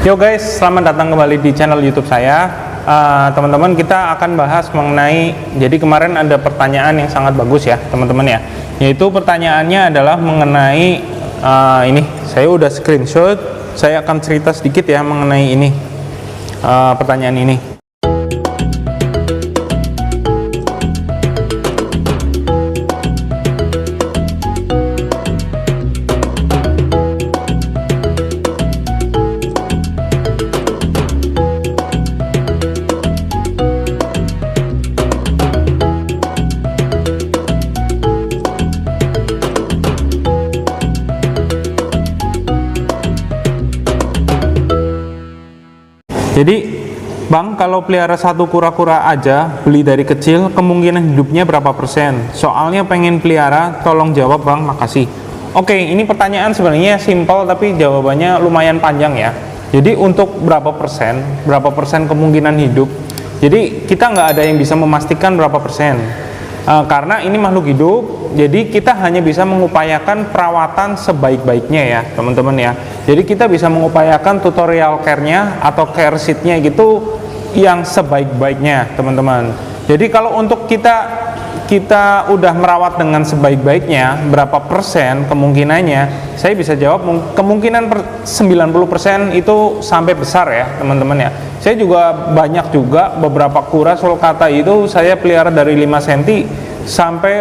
Yo guys, selamat datang kembali di channel YouTube saya. Teman-teman, kita akan bahas mengenai, jadi kemarin ada pertanyaan yang sangat bagus ya teman-teman ya, yaitu pertanyaannya adalah mengenai ini. Saya udah screenshot, saya akan cerita sedikit ya mengenai ini, pertanyaan ini. Jadi, Bang, kalau pelihara satu kura-kura aja, beli dari kecil, kemungkinan hidupnya berapa persen? Soalnya pengen pelihara, tolong jawab Bang, makasih. Oke, ini pertanyaan sebenarnya simpel, tapi jawabannya lumayan panjang ya. Jadi untuk berapa persen kemungkinan hidup? Jadi kita nggak ada yang bisa memastikan berapa persen. Karena ini makhluk hidup, jadi kita hanya bisa mengupayakan perawatan sebaik-baiknya ya teman-teman ya. Jadi kita bisa mengupayakan tutorial care-nya atau care sheet-nya gitu yang sebaik-baiknya teman-teman. Jadi kalau untuk kita udah merawat dengan sebaik-baiknya, berapa persen kemungkinannya? Saya bisa jawab kemungkinan 90% itu sampai besar ya teman-teman ya. Saya juga banyak juga beberapa kura sulcata itu saya pelihara dari 5 cm sampai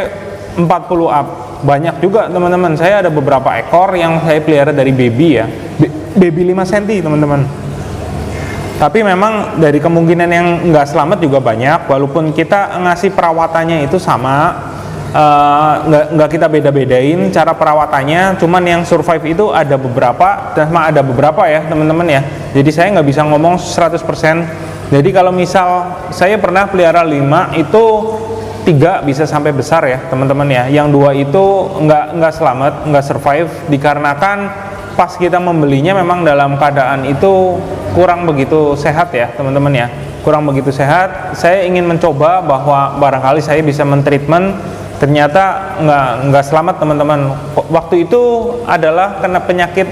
40 up. Banyak juga teman-teman. Saya ada beberapa ekor yang saya pelihara dari baby ya. Baby 5 cm teman-teman. Tapi memang dari kemungkinan yang nggak selamat juga banyak, walaupun kita ngasih perawatannya itu sama, nggak kita beda-bedain cara perawatannya, cuman yang survive itu ada beberapa, dan ada beberapa ya teman-teman ya. Jadi saya nggak bisa ngomong 100%. Jadi kalau misal saya pernah pelihara 5, itu 3 bisa sampai besar ya teman-teman ya. Yang 2 itu nggak selamat, nggak survive, dikarenakan pas kita membelinya memang dalam keadaan itu kurang begitu sehat ya teman-teman ya, kurang begitu sehat. Saya ingin mencoba bahwa barangkali saya bisa mentreatment, ternyata nggak selamat teman-teman. Waktu itu adalah kena penyakit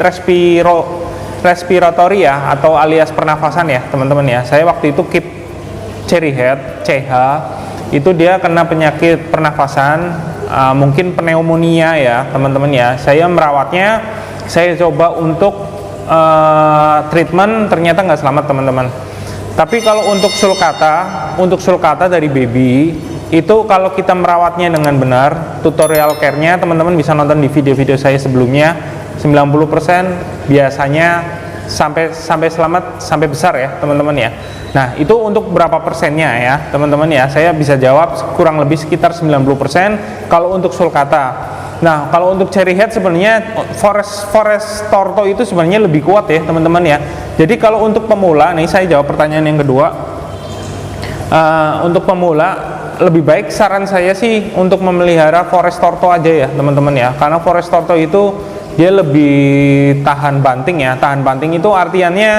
respiratory ya, atau alias pernafasan ya teman-teman ya. Saya waktu itu keep cherry head CH, itu dia kena penyakit pernafasan, mungkin pneumonia ya teman-teman ya. Saya merawatnya, saya coba untuk treatment, ternyata nggak selamat teman-teman. Tapi kalau untuk sulcata dari baby itu, kalau kita merawatnya dengan benar, tutorial care-nya teman-teman bisa nonton di video-video saya sebelumnya. 90% biasanya sampai selamat, sampai besar ya teman-teman ya. Nah itu untuk berapa persennya ya teman-teman ya, saya bisa jawab kurang lebih sekitar 90% kalau untuk sulcata. Nah kalau untuk cherry head sebenarnya forest tortoise itu sebenarnya lebih kuat ya teman-teman ya. Jadi kalau untuk pemula, nih saya jawab pertanyaan yang kedua. Untuk pemula lebih baik saran saya sih untuk memelihara forest tortoise aja ya teman-teman ya. Karena forest tortoise itu dia lebih tahan banting ya. Tahan banting itu artiannya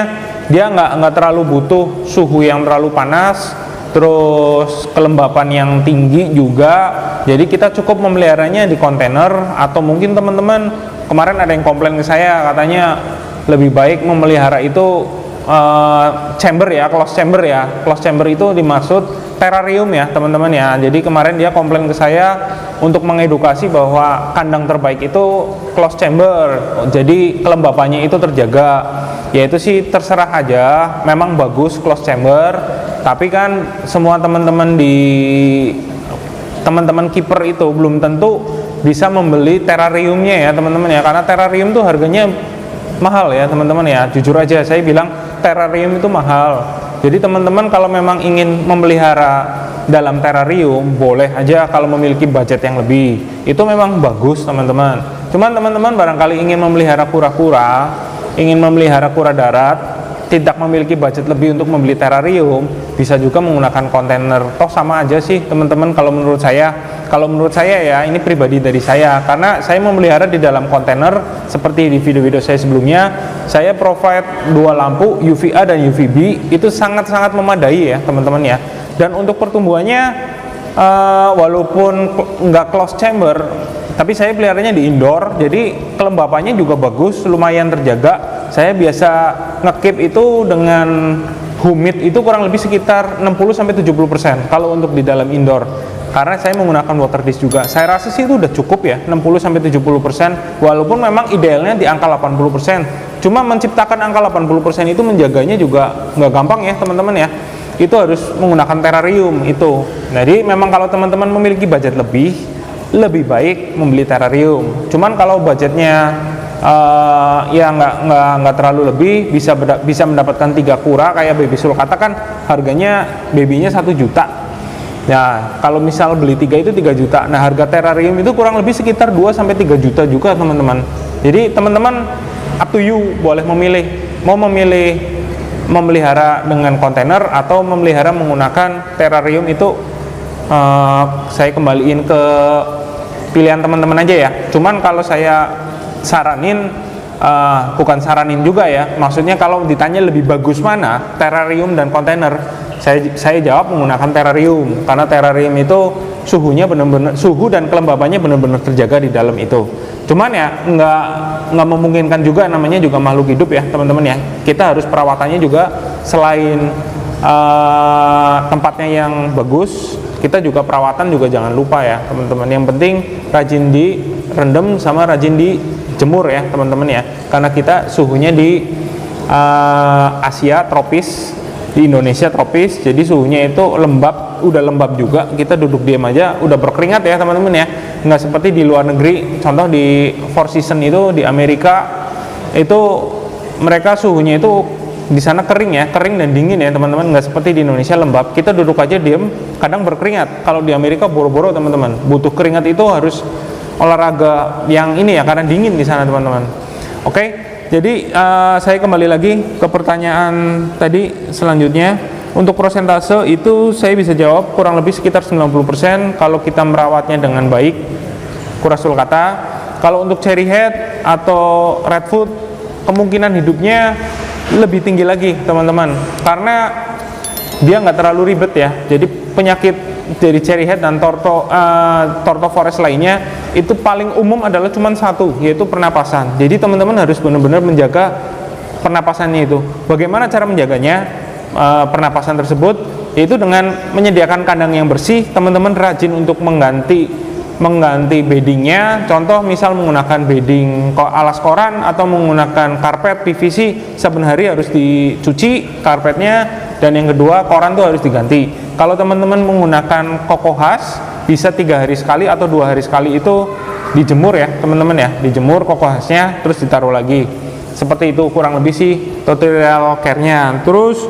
dia nggak terlalu butuh suhu yang terlalu panas, terus kelembapan yang tinggi juga. Jadi kita cukup memeliharanya di kontainer, atau mungkin teman-teman kemarin ada yang komplain ke saya, katanya lebih baik memelihara itu chamber ya, close chamber ya. Close chamber itu dimaksud terrarium ya teman-teman ya. Jadi kemarin dia komplain ke saya untuk mengedukasi bahwa kandang terbaik itu close chamber, jadi kelembapannya itu terjaga. Yaitu sih terserah aja, memang bagus close chamber, tapi kan semua teman-teman keeper itu belum tentu bisa membeli terrariumnya ya teman-teman ya. Karena terrarium tuh harganya mahal ya teman-teman ya. Jujur aja saya bilang terrarium itu mahal. Jadi teman-teman kalau memang ingin memelihara dalam terrarium, boleh aja kalau memiliki budget yang lebih. Itu memang bagus teman-teman. Cuman teman-teman barangkali ingin memelihara kura-kura, ingin memelihara kura darat, tidak memiliki budget lebih untuk membeli terrarium, bisa juga menggunakan kontainer. Toh sama aja sih teman-teman kalau menurut saya. Kalau menurut saya ya, ini pribadi dari saya, karena saya memelihara di dalam kontainer seperti di video-video saya sebelumnya. Saya provide 2 lampu UVA dan UVB, itu sangat-sangat memadai ya teman-teman ya. Dan untuk pertumbuhannya walaupun nggak close chamber, tapi saya peliharanya di indoor, jadi kelembapannya juga bagus, lumayan terjaga. Saya biasa nge-keep itu dengan humid itu kurang lebih sekitar 60-70% kalau untuk di dalam indoor. Karena saya menggunakan water dish juga. Saya rasa sih itu udah cukup ya, 60-70%, walaupun memang idealnya di angka 80%. Cuma menciptakan angka 80% itu menjaganya juga nggak gampang ya teman-teman ya. Itu harus menggunakan terrarium itu. Jadi memang kalau teman-teman memiliki budget lebih baik membeli terrarium. Cuman kalau budgetnya ya nggak terlalu lebih, bisa mendapatkan 3 kura kayak baby sulcata kan harganya babynya 1 juta. Nah, kalau misal beli 3 itu 3 juta. Nah, harga terrarium itu kurang lebih sekitar 2-3 juta juga, teman-teman. Jadi, teman-teman up to you, boleh memilih. Mau memilih memelihara dengan kontainer atau memelihara menggunakan terrarium itu saya kembaliin ke pilihan teman-teman aja ya. Cuman kalau saya saranin, bukan saranin juga ya. Maksudnya kalau ditanya lebih bagus mana, terrarium dan kontainer, saya jawab menggunakan terrarium, karena terrarium itu suhunya benar-benar, suhu dan kelembabannya benar-benar terjaga di dalam itu. Cuman ya nggak memungkinkan juga, namanya juga makhluk hidup ya teman-teman ya. Kita harus perawatannya juga, selain tempatnya yang bagus, kita juga perawatan juga jangan lupa ya teman-teman. Yang penting rajin direndam sama rajin dijemur ya teman-teman ya. Karena kita suhunya di Asia tropis, di Indonesia tropis, jadi suhunya itu lembab, udah lembab juga, kita duduk diam aja udah berkeringat ya teman-teman ya. Nggak seperti di luar negeri, contoh di Four Seasons itu di Amerika itu mereka suhunya itu di sana kering ya, kering dan dingin ya teman-teman, nggak seperti di Indonesia lembab, kita duduk aja diam kadang berkeringat. Kalau di Amerika boro-boro teman-teman, butuh keringat itu harus olahraga yang ini ya, karena dingin di sana teman-teman. Oke. Jadi saya kembali lagi ke pertanyaan tadi selanjutnya. Untuk persentase itu saya bisa jawab kurang lebih sekitar 90% kalau kita merawatnya dengan baik, kura sulcata. Kalau untuk cherry head atau redfoot, kemungkinan hidupnya lebih tinggi lagi teman-teman, karena dia nggak terlalu ribet ya. Jadi penyakit dari cherry head dan torto forest lainnya itu paling umum adalah cuma satu, yaitu pernapasan. Jadi teman-teman harus benar-benar menjaga pernapasannya itu. Bagaimana cara menjaganya pernapasan tersebut? Yaitu dengan menyediakan kandang yang bersih. Teman-teman rajin untuk mengganti beddingnya. Contoh misal menggunakan bedding alas koran atau menggunakan karpet PVC, saben hari harus dicuci karpetnya, dan yang kedua koran tuh harus diganti. Kalau teman-teman menggunakan koko khas, bisa 3 hari sekali atau 2 hari sekali itu dijemur ya teman-teman ya, dijemur koko khasnya terus ditaruh lagi. Seperti itu kurang lebih sih tutorial care-nya. Terus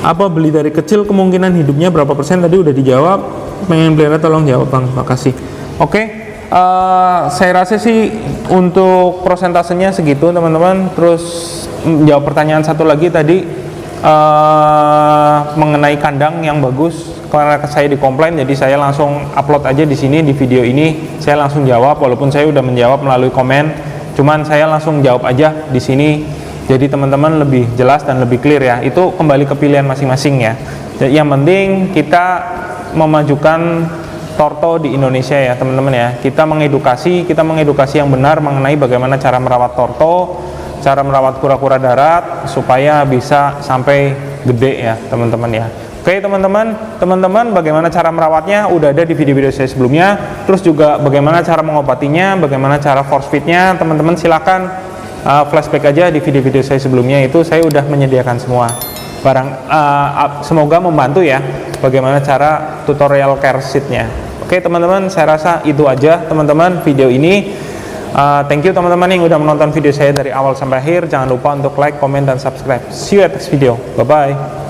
apa beli dari kecil kemungkinan hidupnya berapa persen, tadi udah dijawab. Pengen pelihara tolong jawab bang, makasih. Oke, saya rasa sih untuk prosentasenya segitu teman-teman. Terus jawab pertanyaan satu lagi tadi mengenai kandang yang bagus, karena saya dikomplain jadi saya langsung upload aja di sini di video ini. Saya langsung jawab, walaupun saya udah menjawab melalui komen, cuman saya langsung jawab aja di sini. Jadi teman-teman lebih jelas dan lebih clear ya. Itu kembali ke pilihan masing-masing ya. Jadi yang penting kita memajukan torto di Indonesia ya teman-teman ya. Kita mengedukasi yang benar mengenai bagaimana cara merawat torto, cara merawat kura-kura darat supaya bisa sampai gede ya teman-teman ya. Oke teman-teman, bagaimana cara merawatnya udah ada di video-video saya sebelumnya. Terus juga bagaimana cara mengobatinya, bagaimana cara force feednya, teman-teman silakan flashback aja di video-video saya sebelumnya, itu saya udah menyediakan semua. Semoga membantu ya bagaimana cara tutorial care sheet-nya. Oke teman-teman, saya rasa itu aja teman-teman video ini. Thank you teman-teman yang udah menonton video saya dari awal sampai akhir. Jangan lupa untuk like, comment, dan subscribe. See you at next video. Bye bye.